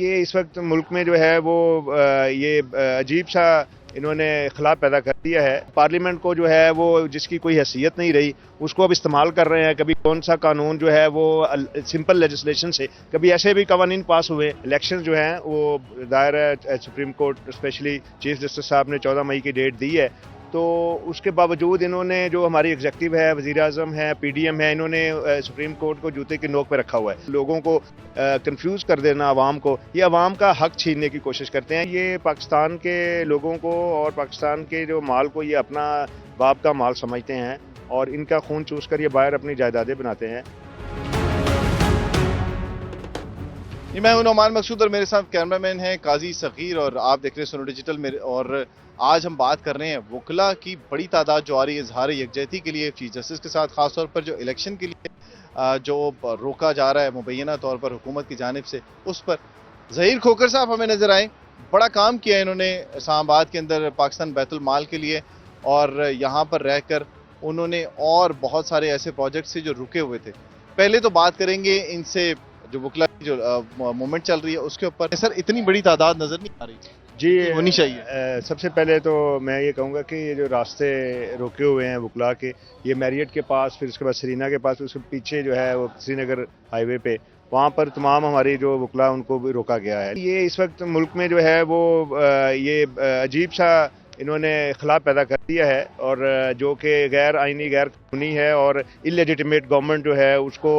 ये इस वक्त मुल्क में जो है वो ये अजीब सा इन्होंने इख्लाफ पैदा कर दिया है। पार्लियामेंट को जो है वो जिसकी कोई हैसियत नहीं रही उसको अब इस्तेमाल कर रहे हैं। कभी कौन सा कानून जो है वो सिंपल लेजिस्लेशन से, कभी ऐसे भी कवानीन पास हुए। इलेक्शन जो हैं वो दायर है supreme court, specially chief justice साहब ने 14 मई की डेट दी है। तो उसके बावजूद इन्होंने जो हमारी एग्जेक्टिव है, वज़ीर आज़म है, पीडीएम है, इन्होंने सुप्रीम कोर्ट को जूते की नोक पे रखा हुआ है। लोगों को कंफ्यूज कर देना, आवाम को, ये आवाम का हक छीनने की कोशिश करते हैं। ये पाकिस्तान के लोगों को और पाकिस्तान के जो माल को ये अपना बाप का माल समझते हैं और इनका खून चूस कर ये बाहर अपनी जायदादें बनाते हैं। मैं हूं नौमान मकसूद और मेरे साथ कैमरामैन हैं काजी सगीर और आप देख रहे हैं सोनो डिजिटल। और आज हम बात कर रहे हैं वकला की बड़ी तादाद जो आ रही है इजहार यकजहती के लिए चीफ जस्टिस के साथ, खासतौर पर जो इलेक्शन के लिए जो रोका जा रहा है मुबैना तौर पर हुकूमत की जानिब से, उस पर ज़हीर खोखर साहब हमें नजर आए। बड़ा काम किया इन्होंने इस्लामाबाद के अंदर पाकिस्तान बैतुल माल के लिए, और यहाँ पर रहकर उन्होंने और बहुत सारे ऐसे प्रोजेक्ट से जो रुके हुए थे। पहले तो बात करेंगे इनसे जो वकला की जो मूवमेंट चल रही है उसके ऊपर। सर, इतनी बड़ी तादाद नजर नहीं आ रही जी होनी चाहिए। सबसे पहले तो मैं ये कहूँगा कि ये जो रास्ते रोके हुए हैं वकला के, ये मैरियट के पास, फिर उसके बाद श्रीनगर के पास, उसके पीछे जो है वो श्रीनगर हाईवे पे, वहाँ पर तमाम हमारी जो वकला उनको भी रोका गया है। ये इस वक्त मुल्क में जो है वो ये अजीब सा इन्होंने इख्लाफ पैदा कर दिया है, और जो कि गैर आइनी, गैर कानूनी है, और इलेजिटिमेट गवर्नमेंट जो है उसको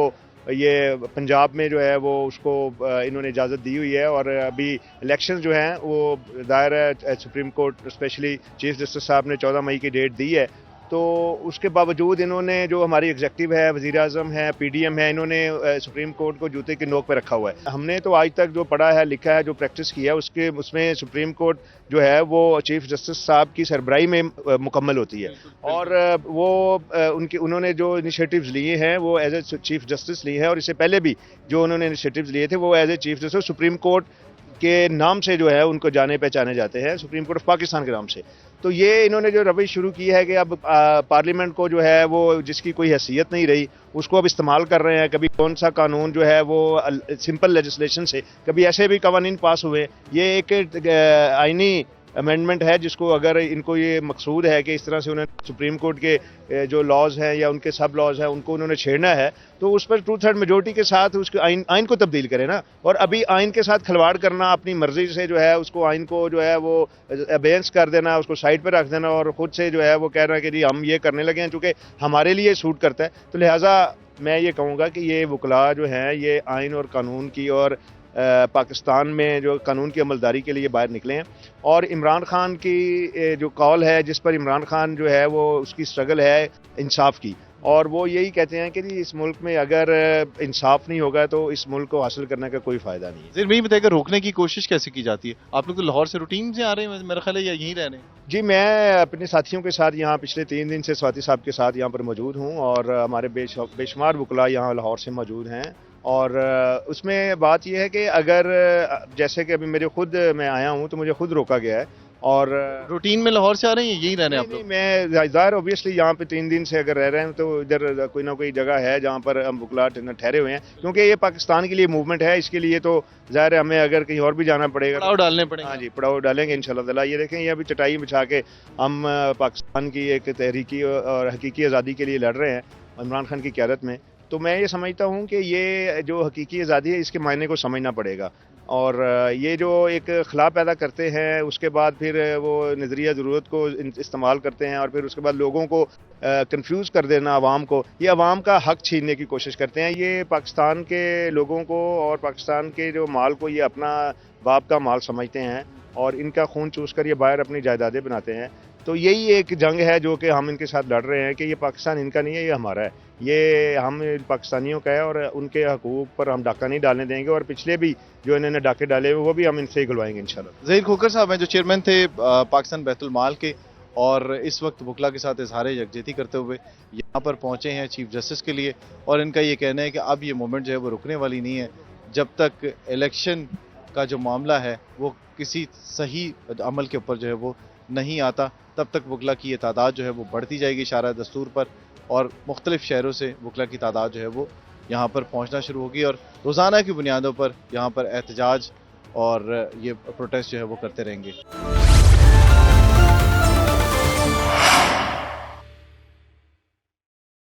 ये पंजाब में जो है वो उसको इन्होंने इजाज़त दी हुई है। और अभी इलेक्शन जो हैं वो दायर है supreme court, specially chief justice साहब ने 14 मई की डेट दी है। तो उसके बावजूद इन्होंने जो हमारी एग्जेक्टिव है, वज़ीर आज़म है, पीडीएम है, इन्होंने सुप्रीम कोर्ट को जूते की नोक पे रखा हुआ है। हमने तो आज तक जो पढ़ा है, लिखा है, जो प्रैक्टिस की है, उसमें सुप्रीम कोर्ट जो है वो चीफ जस्टिस साहब की सरबराही में मुकम्मल होती है। और वो उन्होंने जो इनिशिएटिव्स लिए हैं वो एज ए चीफ जस्टिस लिए हैं, और इससे पहले भी जो उन्होंने इनिशिएटिव्स लिए थे वो as a chief justice supreme court के नाम से जो है उनको जाने पहचाने जाते हैं, सुप्रीम कोर्ट ऑफ पाकिस्तान के नाम से। तो ये इन्होंने जो रवैया शुरू की है कि अब पार्लियामेंट को जो है वो जिसकी कोई हैसियत नहीं रही उसको अब इस्तेमाल कर रहे हैं। कभी कौन सा कानून जो है वो सिंपल लेजिस्लेशन से, कभी ऐसे भी कवानीन पास हुए। ये एक आइनी अमेंडमेंट है जिसको अगर इनको ये मकसूद है कि इस तरह से उन्हें सुप्रीम कोर्ट के जो लॉज हैं या उनके सब लॉज हैं उनको उन्होंने छेड़ना है, तो उस पर 2/3 मेजोरिटी के साथ उसके आइन को तब्दील करें ना। और अभी आइन के साथ खिलवाड़ करना, अपनी मर्जी से जो है उसको आइन को जो है वो अबेंस कर देना, उसको साइड पर रख देना, और ख़ुद से जो है वो कह रहा है कि जी हम ये करने लगे हैं चूँकि हमारे लिए सूट करता है। तो लिहाजा मैं ये कहूँगा कि ये वकला जो हैं ये आइन और कानून की और पाकिस्तान में जो कानून की अमलदारी के लिए बाहर निकले हैं। और इमरान खान की जो कॉल है, जिस पर इमरान खान जो है वो उसकी स्ट्रगल है इंसाफ की, और वो यही कहते हैं कि जी इस मुल्क में अगर इंसाफ नहीं होगा तो इस मुल्क को हासिल करने का कोई फ़ायदा नहीं है। सर, मैं बताइएगा रोकने की कोशिश कैसे की जाती है? आप लोग तो लाहौर से रूटीन से आ रहे हैं मेरा ख्याल है, या यहीं रह रहे हैं? जी, मैं अपने साथियों के साथ यहाँ पिछले 3 दिन से स्वाति साहब के साथ यहाँ पर मौजूद हूँ, और हमारे बेशुमार वकला यहाँ लाहौर से मौजूद हैं। और उसमें बात यह है कि अगर जैसे कि अभी मैं आया हूँ तो मुझे खुद रोका गया है। और रूटीन में लाहौर से आ रहे हैं, यहीं रहने आप लोग? मैं ज़ाहिर ऑब्वियसली यहाँ पे 3 दिन से अगर रह रहे हैं तो इधर कोई ना कोई जगह है जहाँ पर हम वकला ठहरे हुए हैं, क्योंकि ये पाकिस्तान के लिए मूवमेंट है। इसके लिए तो ज़ाहिर है हमें अगर कहीं और भी जाना पड़ेगा, पड़ाव डालने पड़ेंगे। हाँ जी, पड़ाव डालेंगे इंशाल्लाह ताला। ये देखें, ये अभी चटाई बिछा के हम पाकिस्तान की एक तहरीकी और हकीकी आज़ादी के लिए लड़ रहे हैं इमरान खान की क़यादत में। तो मैं ये समझता हूँ कि ये जो हकीकी आज़ादी है इसके मायने को समझना पड़ेगा। और ये जो एक खिलाफ पैदा करते हैं उसके बाद फिर वो नज़रिया ज़रूरत को इस्तेमाल करते हैं, और फिर उसके बाद लोगों को कंफ्यूज कर देना, आवाम को, ये आवाम का हक छीनने की कोशिश करते हैं। ये पाकिस्तान के लोगों को और पाकिस्तान के जो माल को ये अपना बाप का माल समझते हैं, और इनका खून चूस कर ये बाहर अपनी जायदादें बनाते हैं। तो यही एक जंग है जो कि हम इनके साथ लड़ रहे हैं कि ये पाकिस्तान इनका नहीं है, ये हमारा है। ये हम पाकिस्तानियों का है, और उनके हकूक़ पर हम डाका नहीं डालने देंगे, और पिछले भी जो इन्होंने डाके डाले हुए वो भी हम इनसे ही खुलवाएंगे इंशाल्लाह। ज़हीर खोखर साहब हैं जो चेयरमैन थे पाकिस्तान बैतुल माल के, और इस वक्त वकला के साथ इजहार यकजहती करते हुए यहाँ पर पहुँचे हैं चीफ जस्टिस के लिए। और इनका ये कहना है कि अब ये मूवमेंट जो है वो रुकने वाली नहीं है जब तक इलेक्शन का जो मामला है वो किसी सही अमल के ऊपर जो है वो नहीं आता, तब तक वकला की ये तादाद जो है वो बढ़ती जाएगी शारा दस्तूर पर, और मुख्तलिफ शहरों से वकला की तादाद जो है वो यहाँ पर पहुँचना शुरू होगी, और रोज़ाना की बुनियादों पर यहाँ पर एहतजाज اور یہ پروٹیسٹ جو ہے وہ کرتے رہیں گے.